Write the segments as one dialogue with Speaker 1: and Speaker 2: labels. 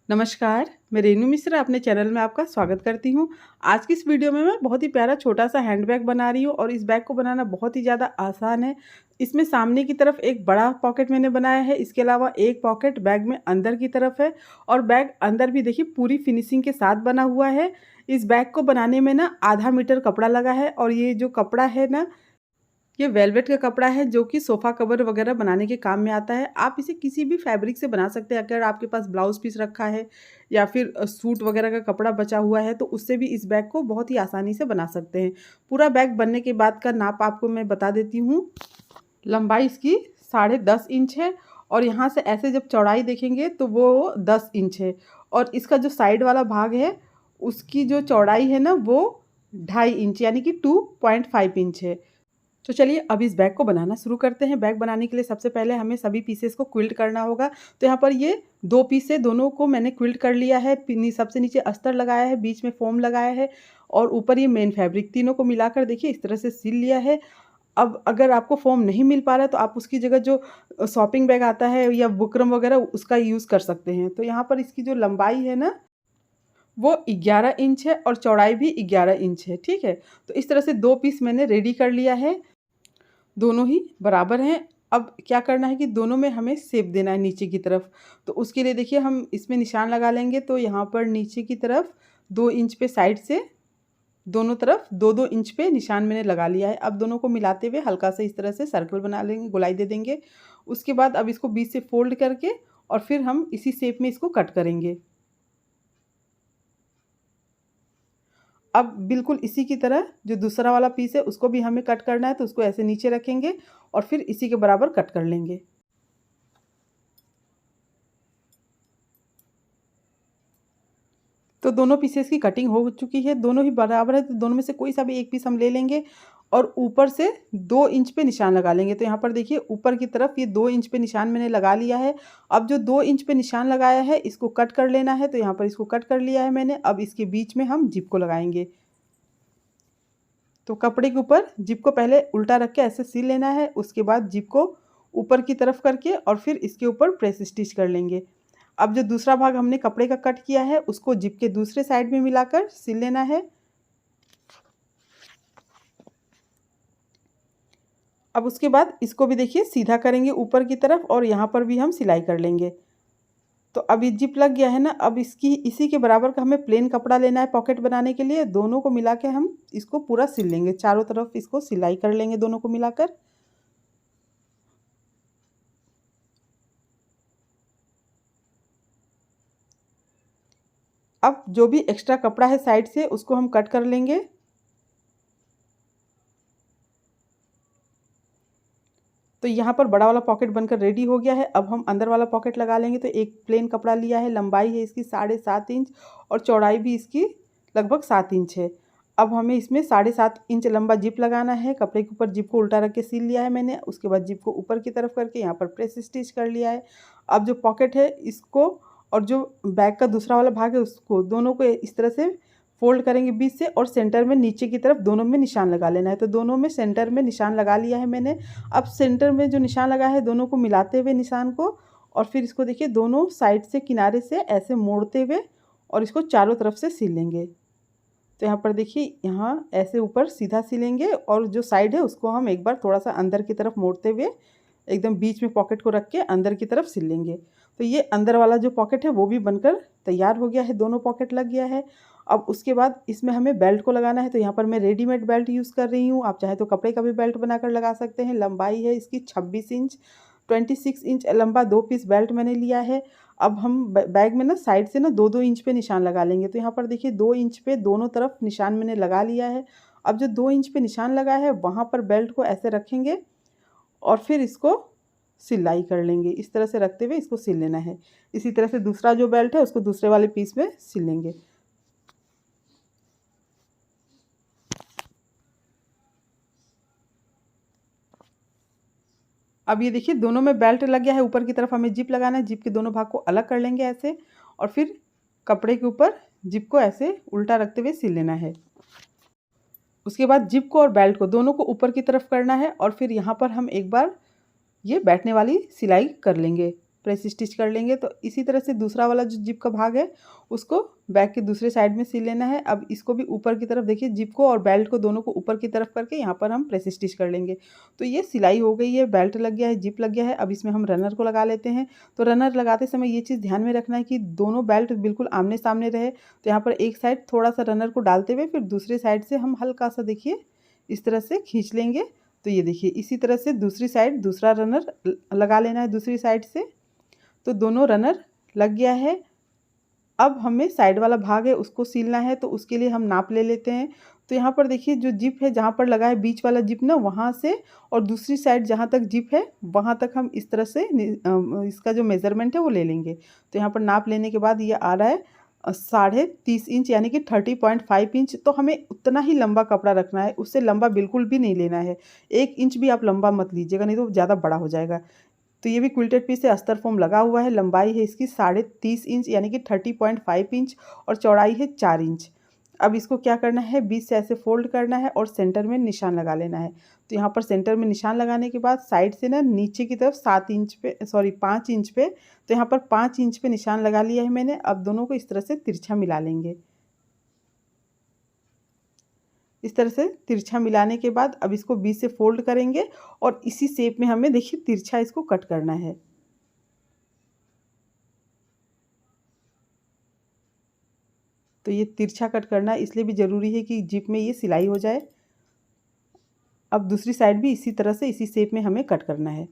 Speaker 1: नमस्कार, मैं रेनू मिश्रा अपने चैनल में आपका स्वागत करती हूँ। आज की इस वीडियो में मैं बहुत ही प्यारा छोटा-सा हैंडबैग बना रही हूँ और इस बैग को बनाना बहुत ही ज़्यादा आसान है। इसमें सामने की तरफ एक बड़ा पॉकेट मैंने बनाया है, इसके अलावा एक पॉकेट बैग में अंदर की तरफ है और बैग अंदर भी देखिए पूरी फिनिशिंग के साथ बना हुआ है। इस बैग को बनाने में ना आधा मीटर कपड़ा लगा है और ये जो कपड़ा है ना, ये वेलवेट का कपड़ा है जो कि सोफ़ा कवर वगैरह बनाने के काम में आता है। आप इसे किसी भी फैब्रिक से बना सकते हैं। अगर आपके पास ब्लाउज़ पीस रखा है या फिर सूट वगैरह का कपड़ा बचा हुआ है तो उससे भी इस बैग को बहुत ही आसानी से बना सकते हैं। पूरा बैग बनने के बाद का नाप आपको मैं बता देती हूँ। लंबाई इसकी 10.5 इंच है और यहाँ से ऐसे जब चौड़ाई देखेंगे तो वो 10 इंच है और इसका जो साइड वाला भाग है उसकी जो चौड़ाई है ना वो 2.5 इंच यानी कि 2.5 इंच है। तो चलिए अब इस बैग को बनाना शुरू करते हैं। बैग बनाने के लिए सबसे पहले हमें सभी पीसेस को क्विल्ट करना होगा। तो यहाँ पर ये 2 पीस है, दोनों को मैंने क्विल्ट कर लिया है। सबसे नीचे अस्तर लगाया है, बीच में फ़ोम लगाया है और ऊपर ये मेन फैब्रिक, तीनों को मिलाकर देखिए इस तरह से सिल लिया है। अब अगर आपको फ़ोम नहीं मिल पा रहा है तो आप उसकी जगह जो शॉपिंग बैग आता है या बुकरम वगैरह उसका यूज़ कर सकते हैं। तो यहाँ पर इसकी जो लंबाई है ना वो 11 इंच है और चौड़ाई भी 11 इंच है, ठीक है? तो इस तरह से 2 पीस मैंने रेडी कर लिया है। दोनों ही बराबर हैं। अब क्या करना है कि दोनों में हमें शेप देना है नीचे की तरफ। तो उसके लिए देखिए हम इसमें निशान लगा लेंगे। तो यहाँ पर नीचे की तरफ 2 इंच पे साइड से दोनों तरफ 2-2 इंच पे निशान मैंने लगा लिया है। अब दोनों को मिलाते हुए हल्का सा इस तरह से सर्कल बना लेंगे, गोलाई दे देंगे। उसके बाद अब इसको बीच से फ़ोल्ड करके और फिर हम इसी शेप में इसको कट करेंगे। अब बिल्कुल इसी की तरह जो दूसरा वाला पीस है उसको भी हमें कट करना है, तो उसको ऐसे नीचे रखेंगे और फिर इसी के बराबर कट कर लेंगे। तो दोनों पीसेस की कटिंग हो चुकी है, दोनों ही बराबर है, तो दोनों में से कोई सा भी एक पीस हम ले लेंगे और ऊपर से 2 इंच पे निशान लगा लेंगे। तो यहाँ पर देखिए ऊपर की तरफ ये 2 इंच पे निशान मैंने लगा लिया है। अब जो 2 इंच पे निशान लगाया है इसको कट कर लेना है, तो यहाँ पर इसको कट कर लिया है मैंने। अब इसके बीच में हम जिप को लगाएँगे। तो कपड़े के ऊपर जिप को पहले उल्टा रख के ऐसे सिल लेना है, उसके बाद जिप को ऊपर की तरफ करके और फिर इसके ऊपर प्रेस स्टिच कर लेंगे। अब जो दूसरा भाग हमने कपड़े का कट किया है उसको जिप के दूसरे साइड में मिलाकर सिल लेना है। अब उसके बाद इसको भी देखिए सीधा करेंगे ऊपर की तरफ और यहाँ पर भी हम सिलाई कर लेंगे। तो अब ये जिप लग गया है ना, अब इसकी इसी के बराबर का हमें प्लेन कपड़ा लेना है पॉकेट बनाने के लिए। दोनों को मिला के हम इसको पूरा सिल लेंगे, चारों तरफ इसको सिलाई कर लेंगे दोनों को मिलाकर। अब जो भी एक्स्ट्रा कपड़ा है साइड से उसको हम कट कर लेंगे। तो यहाँ पर बड़ा वाला पॉकेट बनकर रेडी हो गया है। अब हम अंदर वाला पॉकेट लगा लेंगे। तो एक प्लेन कपड़ा लिया है, लंबाई है इसकी 7.5 इंच और चौड़ाई भी इसकी लगभग 7 इंच है। अब हमें इसमें 7.5 इंच लंबा जिप लगाना है। कपड़े के ऊपर जिप को उल्टा रख के सिल लिया है मैंने। उसके बाद जिप को ऊपर की तरफ करके यहाँ पर प्रेस स्टिच कर लिया है। अब जो पॉकेट है इसको और जो बैग का दूसरा वाला भाग है उसको दोनों को इस तरह से फ़ोल्ड करेंगे बीच से और सेंटर में नीचे की तरफ दोनों में निशान लगा लेना है। तो दोनों में सेंटर में निशान लगा लिया है मैंने। अब सेंटर में जो निशान लगा है दोनों को मिलाते हुए निशान को और फिर इसको देखिए दोनों साइड से किनारे से ऐसे मोड़ते हुए और इसको चारों तरफ से सिल लेंगे। तो यहाँ पर देखिए यहाँ ऐसे ऊपर सीधा सिलेंगे और जो साइड है उसको हम एक बार थोड़ा सा अंदर की तरफ मोड़ते हुए एकदम बीच में पॉकेट को रख के अंदर की तरफ सिल लेंगे। तो ये अंदर वाला जो पॉकेट है वो भी बनकर तैयार हो गया है, दोनों पॉकेट लग गया है। अब उसके बाद इसमें हमें बेल्ट को लगाना है। तो यहाँ पर मैं रेडीमेड बेल्ट यूज़ कर रही हूँ, आप चाहे तो कपड़े का भी बेल्ट बनाकर लगा सकते हैं। लंबाई है इसकी 26 इंच, 26 इंच लंबा 2 पीस बेल्ट मैंने लिया है। अब हम बैग में ना साइड से ना 2-2 इंच पे निशान लगा लेंगे। तो यहाँ पर देखिए 2 इंच पे दोनों तरफ निशान मैंने लगा लिया है। अब जो 2 इंच पे निशान लगा है वहाँ पर बेल्ट को ऐसे रखेंगे और फिर इसको सिलाई कर लेंगे। इस तरह से रखते हुए इसको सिल लेना है। इसी तरह से दूसरा जो बेल्ट है उसको दूसरे वाले पीस में सिल लेंगे। अब ये देखिए दोनों में बेल्ट लग गया है। ऊपर की तरफ हमें जिप लगाना है। जिप के दोनों भाग को अलग कर लेंगे ऐसे और फिर कपड़े के ऊपर जिप को ऐसे उल्टा रखते हुए सिल लेना है। उसके बाद जिप को और बेल्ट को दोनों को ऊपर की तरफ करना है और फिर यहाँ पर हम एक बार ये बैठने वाली सिलाई कर लेंगे। प्रेस स्टिच कर लेंगे। तो इसी तरह से दूसरा वाला जो जिप का भाग है उसको बैक के दूसरे साइड में सिल लेना है। अब इसको भी ऊपर की तरफ देखिए, जिप को और बेल्ट को दोनों को ऊपर की तरफ करके यहाँ पर हम प्रेस स्टिच कर लेंगे। तो ये सिलाई हो गई है, बेल्ट लग गया है, जिप लग गया है। अब इसमें हम रनर को लगा लेते हैं। तो रनर लगाते समय ये चीज़ ध्यान में रखना है कि दोनों बेल्ट बिल्कुल आमने सामने रहे। तो यहाँ पर एक साइड थोड़ा सा रनर को डालते हुए फिर दूसरे साइड से हम हल्का सा देखिए इस तरह से खींच लेंगे। तो ये देखिए इसी तरह से दूसरी साइड दूसरा रनर लगा लेना है दूसरी साइड से। तो दोनों रनर लग गया है। अब हमें साइड वाला भाग है उसको सिलना है, तो उसके लिए हम नाप ले लेते हैं। तो यहाँ पर देखिए जो जिप है जहाँ पर लगा है बीच वाला जिप ना, वहाँ से और दूसरी साइड जहाँ तक जिप है वहाँ तक हम इस तरह से इसका जो मेज़रमेंट है वो ले लेंगे। तो यहाँ पर नाप लेने के बाद ये आ रहा है 30.5 इंच यानी कि 30.5 इंच। तो हमें उतना ही लंबा कपड़ा रखना है, उससे लंबा बिल्कुल भी नहीं लेना है। 1 इंच भी आप लंबा मत लीजिएगा, नहीं तो ज़्यादा बड़ा हो जाएगा। तो ये भी क्विल्टेड पीस है, अस्तर फोम लगा हुआ है। लंबाई है इसकी 30.5 इंच यानी कि 30.5 इंच और चौड़ाई है 4 इंच। अब इसको क्या करना है, बीच से ऐसे फोल्ड करना है और सेंटर में निशान लगा लेना है। तो यहाँ पर सेंटर में निशान लगाने के बाद साइड से ना नीचे की तरफ 5 इंच पे, तो यहाँ पर 5 इंच पे निशान लगा लिया है मैंने। अब दोनों को इस तरह से तिरछा मिला लेंगे। इस तरह से तिरछा मिलाने के बाद अब इसको बीच से फोल्ड करेंगे और इसी शेप में हमें देखिए तिरछा इसको कट करना है। तो ये तिरछा कट करना है, इसलिए भी ज़रूरी है कि जिप में ये सिलाई हो जाए। अब दूसरी साइड भी इसी तरह से इसी शेप में हमें कट करना है।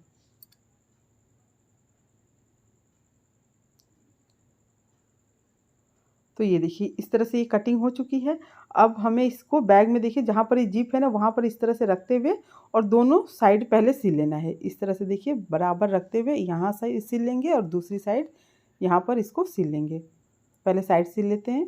Speaker 1: तो ये देखिए इस तरह से ये कटिंग हो चुकी है। अब हमें इसको बैग में देखिए जहाँ पर ये जिप है ना वहाँ पर इस तरह से रखते हुए और दोनों साइड पहले सिल लेना है। इस तरह से देखिए बराबर रखते हुए यहाँ साइड सिल लेंगे और दूसरी साइड यहाँ पर इसको सिल लेंगे। पहले साइड सिल लेते हैं।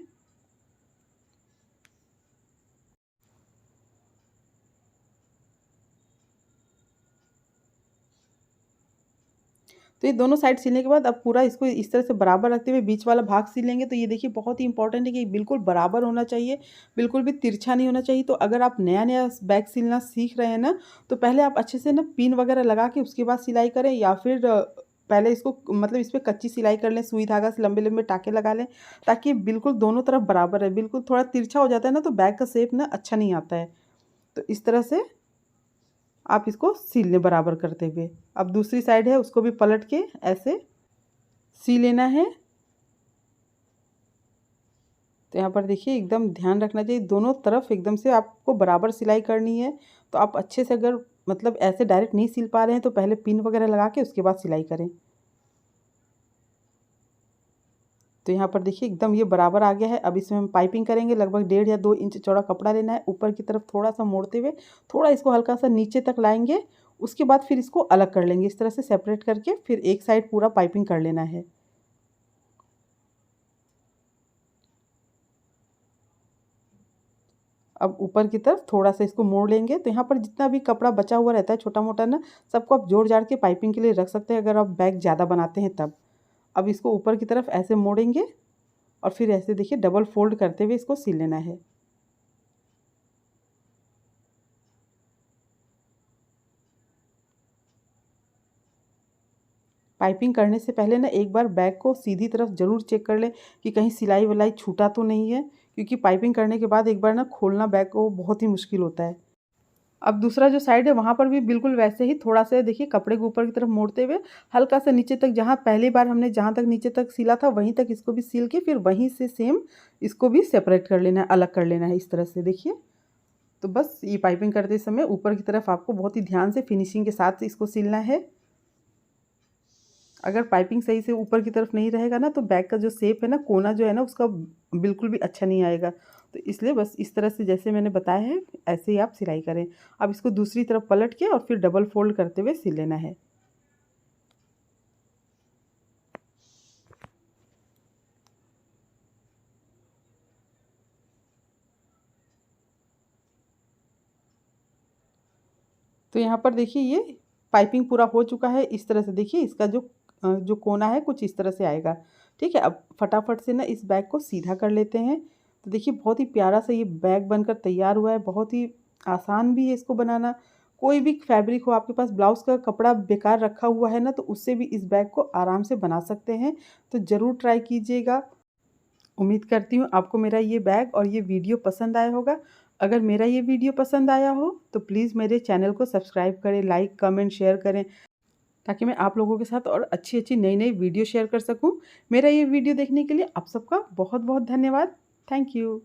Speaker 1: तो ये दोनों साइड सिलने के बाद अब पूरा इसको इस तरह से बराबर रखते हुए बीच वाला भाग सिल लेंगे। तो ये देखिए बहुत ही इंपॉर्टेंट है कि बिल्कुल बराबर होना चाहिए, बिल्कुल भी तिरछा नहीं होना चाहिए। तो अगर आप नया बैग सिलना सीख रहे हैं ना, तो पहले आप अच्छे से ना पिन वगैरह लगा के उसके बाद सिलाई करें, या फिर पहले इसको मतलब इस पर कच्ची सिलाई कर लें, सुई धागा से लंबे लंबे टाके लगा लें, ताकि बिल्कुल दोनों तरफ बराबर है। बिल्कुल थोड़ा तिरछा हो जाता है ना तो बैग का शेप ना अच्छा नहीं आता है। तो इस तरह से आप इसको सिल लें बराबर करते हुए। अब दूसरी साइड है उसको भी पलट के ऐसे सी लेना है। तो यहाँ पर देखिए एकदम ध्यान रखना चाहिए, दोनों तरफ एकदम से आपको बराबर सिलाई करनी है। तो आप अच्छे से अगर मतलब ऐसे डायरेक्ट नहीं सिल पा रहे हैं तो पहले पिन वगैरह लगा के उसके बाद सिलाई करें। तो यहाँ पर देखिए एकदम ये बराबर आ गया है। अब इसमें हम पाइपिंग करेंगे। लगभग 1.5 या 2 इंच चौड़ा कपड़ा लेना है, ऊपर की तरफ थोड़ा सा मोड़ते हुए थोड़ा इसको हल्का सा नीचे तक लाएंगे। उसके बाद फिर इसको अलग कर लेंगे, इस तरह से सेपरेट करके फिर एक साइड पूरा पाइपिंग कर लेना है। अब ऊपर की तरफ थोड़ा सा इसको मोड़ लेंगे। तो यहाँ पर जितना भी कपड़ा बचा हुआ रहता है छोटा मोटा ना, सबको आप जोड़ जाड़ के पाइपिंग के लिए रख सकते हैं अगर आप बैग ज़्यादा बनाते हैं तब। अब इसको ऊपर की तरफ ऐसे मोड़ेंगे और फिर ऐसे देखिए डबल फोल्ड करते हुए इसको सिल लेना है। पाइपिंग करने से पहले ना एक बार बैग को सीधी तरफ ज़रूर चेक कर लें कि कहीं सिलाई विलाई छूटा तो नहीं है, क्योंकि पाइपिंग करने के बाद एक बार ना खोलना बैग को बहुत ही मुश्किल होता है। अब दूसरा जो साइड है वहाँ पर भी बिल्कुल वैसे ही थोड़ा सा देखिए कपड़े को ऊपर की तरफ मोड़ते हुए हल्का सा नीचे तक, जहाँ पहली बार हमने जहाँ तक नीचे तक सिला था वहीं तक इसको भी सिल के फिर वहीं से सेम इसको भी सेपरेट कर लेना है, अलग कर लेना है इस तरह से देखिए। तो बस ये पाइपिंग करते समय ऊपर की तरफ आपको बहुत ही ध्यान से फिनिशिंग के साथ इसको सिलना है। अगर पाइपिंग सही से ऊपर की तरफ नहीं रहेगा ना तो बैग का जो शेप है ना, कोना जो है ना उसका बिल्कुल भी अच्छा नहीं आएगा। तो इसलिए बस इस तरह से जैसे मैंने बताया है ऐसे ही आप सिलाई करें। अब इसको दूसरी तरफ पलट के और फिर डबल फोल्ड करते हुए सिल लेना है। तो यहाँ पर देखिए ये पाइपिंग पूरा हो चुका है। इस तरह से देखिए इसका जो कोना है कुछ इस तरह से आएगा। ठीक है, अब फटाफट से ना इस बैग को सीधा कर लेते हैं। तो देखिए बहुत ही प्यारा सा ये बैग बनकर तैयार हुआ है, बहुत ही आसान भी है इसको बनाना, कोई भी फैब्रिक हो, आपके पास ब्लाउज़ का कपड़ा बेकार रखा हुआ है ना, तो उससे भी इस बैग को आराम से बना सकते हैं। तो ज़रूर ट्राई कीजिएगा। उम्मीद करती हूँ आपको मेरा ये बैग और ये वीडियो पसंद आया होगा। अगर मेरा ये वीडियो पसंद आया हो तो प्लीज़ मेरे चैनल को सब्सक्राइब करें, लाइक, कमेंट, शेयर करें, ताकि मैं आप लोगों के साथ और अच्छी-अच्छी नई-नई वीडियो शेयर कर सकूँ। मेरा ये वीडियो देखने के लिए आप सबका बहुत-बहुत धन्यवाद। Thank you.